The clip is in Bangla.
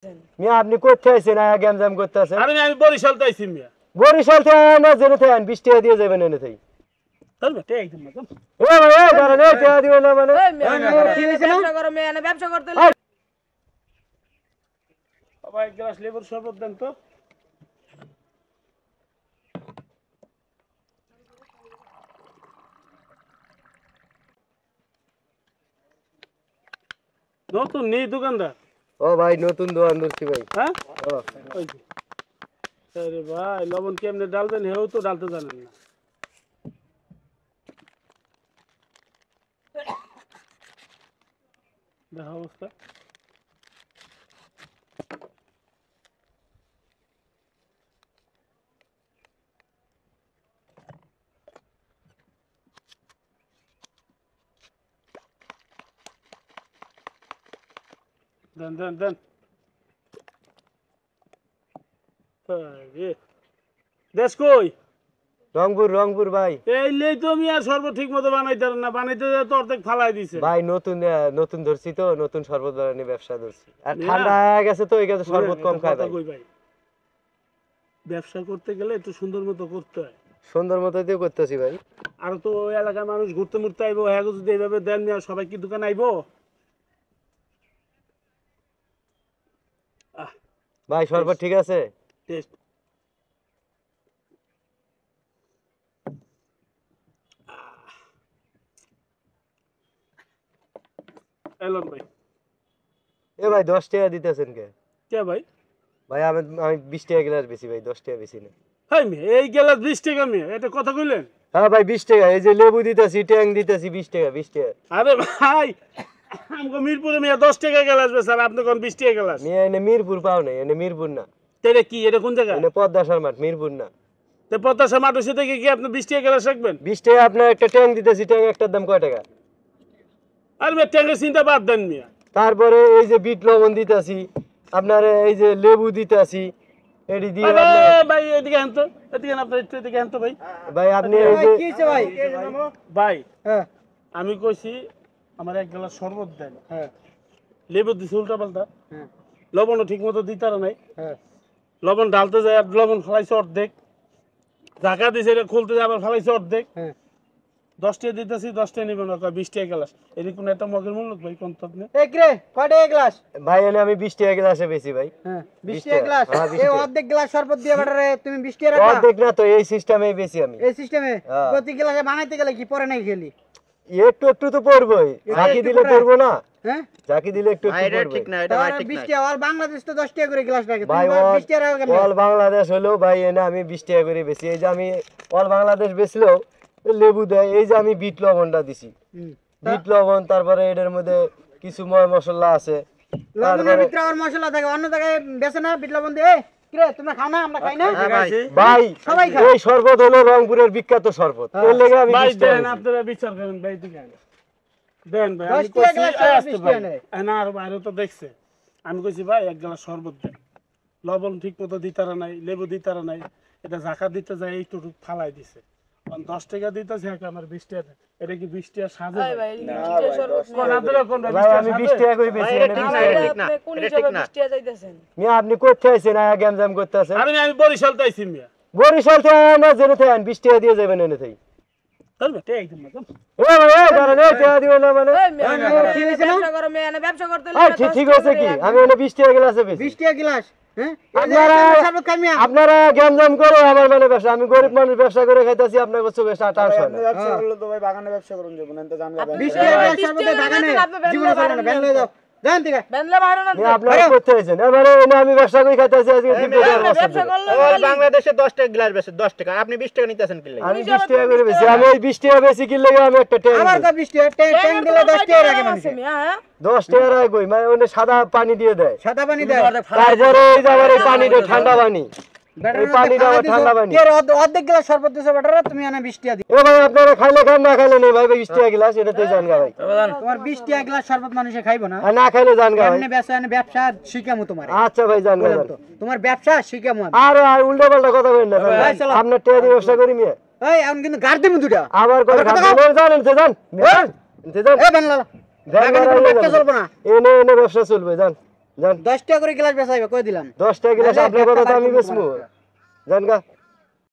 মিয়া আপনি করতে আইছেন আয়া গ্যামজাম করতে আছেন? আরে আমি বরিশাল তাইছি মিয়া। বরিশাল থেকে না জেনে থাকেন 20 টাকা দিয়ে যাবেন এনে থেকে। তার বেটা একদম না। ও ভাই এই দাঁড়ান এই টাকা দিবেন না মানে কি হইছে না? ব্যবসা করো মেয়ে না ব্যবসা করতে বাবা এক গ্লাস লেবুর শরবত দেন তো। নতুন নেই দোকানদার? ও ভাই নতুন দোকান ধরছি ভাই। হ্যাঁ ও ওই যে। আরে ভাই লবণ কেমনে ডালবেন হেও তো ডালতে জানেন না। দেখা অবস্থা। দেন দেন দেন। দেশ কই? রংপুর ভাই। এই লেই তো আমি আর শরবত ঠিক মতো বানাইতে পারেন না, বানাইতে তো অর্ধেক ফালাই দিছে ভাই নতুন ধরছি তো, নতুন শরবত বানানি ব্যবসা ধরছি। আর ঠান্ডা হয়ে গেছে তো এই কাছে শরবত কম খায় ভাই। ব্যবসা করতে গেলে একটু সুন্দর মতো করতে হয়। সুন্দর মতো দিয়ে করতেছি ভাই। আর তো ওই এলাকার মানুষ ঘুরতে মুরতে আইবো, হ্যাঁ যদি এইভাবে দেন না সবাই কি দোকান আইবো? ভাই শরবত ঠিক আছে? টেস্ট এলন ভাই। এ ভাই 10 টাকা দিতেছেন কে? কে ভাই? ভাই আমি 20 টাকা গ্লাস বেশি ভাই, 10 টাকা বেশি না। হাই মে এই গেলাস 20 টাকা মে, এটা কথা কইলেন? হ্যাঁ ভাই 20 টাকা। এই যে লেবু দিতেছি, ট্যাং দিতেছি 20 টাকা 20 টাকা। আরে ভাই আমগো মিরপুরে মিয়া 10 টাকা গেলাস বে স্যার, আপনি কোন 20 টাকা গেলাস? মিয়া এনে মিরপুর পাও না, এনে মিরপুর না। তেরে কি এটা কোন জায়গা? এনে পদ্মাশার মাঠ, মিরপুর না। তে পতাশা মাটুসি থেকে কি আপনি 20 টাকা গেলাস রাখবেন? 20 টাকা আপনার একটা ট্যাং দিতেছি, ট্যাং একটার দাম কয় টাকা? আর মে ট্যাঙ্গের চিন্তা বাদ দেন মিয়া। তারপরে এই যে বিট লবণ দিতেছি, আপনার এই যে লেবু দিতেছি, এডি দিয়ে আরে আপনার ভাই এদিকে আন তো, এদিকে আন, আপনার একটু এদিকে আন তো ভাই। ভাই আপনি এই যে কি হইছে ভাই? ভাই হ্যাঁ আমি কইছি আমার এক গ্লাস শরবত দেন। হ্যাঁ লেবু দিছি উল্টা পাল্টা, হ্যাঁ লবণও ঠিক মতো দিতার নাই। হ্যাঁ লবণ ঢালতে যায় আর লবণ ফেলাইছে অর্ধেক, ঢাকা দিছে এটা খুলতে যায় আবার ফেলাইছে অর্ধেক। হ্যাঁ 10 টাকা দিতেছি 10 টাকা নিবেন না, 20 টাকা গেলাস। এদিকে কোন একটা মগের মূল্য ভাই কোন তো আপনি? এই রে কয়টা গ্লাস? ভাই এনে আমি 20 টাকা গ্লাসে বেশি ভাই। হ্যাঁ 20 20 টাকা গ্লাস। হ্যাঁ, 20 এই টাকা। অর্ধেক গ্লাস শরবত দিয়ে বাটারে তুমি 20 টাকা রাখবা? অর্ধেক না তো, এই সিস্টেমেই বেশি আমি। এই সিস্টেমে হ্যাঁ। প্রতি গ্লাসে বানাইতে গেলে কি পরে নাই খেলি? একটু একটু তো পড়বই, ঝাঁকি একটু দিলে পড়ে। পড়বো না? হ্যাঁ ঝাঁকি দিলে একটু একটু পড়বে। এটা ভাই ঠিক না। 20 টাকা আর বাংলাদেশ তো 10 টাকা করে গ্লাস রাখে। ভাই তুমি 20 টাকা রাখো কেন? অল বাংলাদেশ হলেও ভাই এনে আমি 20 টাকা করে বেশি। এই যে আমি অল বাংলাদেশ বেচলেও লেবু দেয়, এই যে আমি বিট লবণটা দিছি, হুম। বিট লবণ, তারপরে এটার মধ্যে কিছু ময় মশলা আছে। লবণের ভিতরে আর মশলা থাকে, অন্য জায়গায় বেচে না বিট লবণ দিয়ে? কি রে তোমরা খাও না, আমরা খাই না? ভাই সবাই খায়। এই শরবত হলো রংপুরের বিখ্যাত শরবত, এর লেগে আমি ভাই 20 টাকা দেন, বেশি। আপনারা বিচার করেন ভাই দিকে আন। দেন ভাই 10 আমি টাকা কইছি গ্লাস এই আসতে 20 ভাই। টাকা নেয়। না আর বাইরে তো দেখছে। আমি কইছি ভাই এক গ্লাস শরবত দেন, লবণ ঠিক মতো দিতারা নাই, লেবু দিতারা নাই, এটা ঝাঁকা দিতে যায় এইটুকু ফালাই দিছে। 10 টাকা দিতেছে আমার 20 টাকা দেন। এটা কি 20 টাকা সাজে ভাই? কোন আপনারা কোন ভাই আমি 20 টাকা করে বেশি, এনে 20 টাকা বেশি। মিয়া আপনি করতে আইছেন আয়া গ্যামজাম করতে আছেন? আরে আমি বরিশাল তাইছি মিয়া। বরিশাল থেকে না জেনে থাকেন 20 টাকা দিয়ে যাবেন এনে থেকে। তার বেটা একদম না। ও ভাই এই দাঁড়ান এই টাকা দিবেন না মানে কি হইছে না? ব্যবসা করো মেয়ে না ব্যবসা করতে ঠিক আছে কি? আমি এনে 20 টাকা গ্লাসে বেশি। 20 টাকা গ্লাস। হ্যাঁ আপনারা গ্যামজাম করে আমার মানে ব্যবসা, আমি গরিব মানুষ ব্যবসা করে খাইতেছি, আপনার কাছে চোখে টাকা আসে না। 20 টাকা গ্লাস শরবতে বাগানে জীবনে খাবে না, বেন লয়ে যাও জান থেকে বেনলে বাইরে না আপনারা করতে আইছেন এবারে এনে আমি ব্যবসা করে খাইতেছি আজকে 2 টাকা লস ব্যবসা করলে বাংলাদেশে 10 টাকা গ্লাস বেচে 10 টাকা, আপনি 20 টাকা নিতেছেন কি লাগে? আমি 20 টাকা করে বেশি, আমি ওই 20 টাকা বেশি কিনলে আমি একটা আমার তো 20 টাকা ট্যাং দিলে 10 টাকা রাখে মানুষ। হ্যাঁ 10 টাকা রাখবই, মানে ওনে সাদা পানি দিয়ে দেয়, সাদা পানি দেয়। তারপরে এই যে আবার এই পানিটা ঠান্ডা পানি, এই পানিটা আবার ঠান্ডা পানি। এর অর্ধেক গ্লাস শরবত দিছো বাটারে, তুমি আনা 20 টাকা দিও। এ ভাই আপনারা খাইলে খান, না খাইলে নেই ভাই, 20 টাকা গ্লাস এটাতে জান গা ভাই। তোমার 20 টাকা গ্লাস শরবত মানুষে খাইবো না। আর না খাইলে জান গা ভাই। এমনি ব্যবসা শিখামু তোমার। আচ্ছা ভাই জান গা জান। তোমার ব্যবসা শিখামু আমি। আর উল্টা পাল্টা কথা বলেন না ভাই, চলো। আপনার টাকা দিয়ে ব্যবসা করি মিয়া, এই আমি কিন্তু গাড় দেবো দুটা। আবার কথা কথা জানেন জানেন জান জান এই বেনলা জান এখন ব্যবসা চলবো না। এনে এনে ব্যবসা চলবে জান। জান 10 টাকা করে গ্লাস বেচাইবে কই দিলাম 10 টাকা গিলাস নাহলে আপনার কথা তো একটা আমি বাইর করবো বেচবো জান গা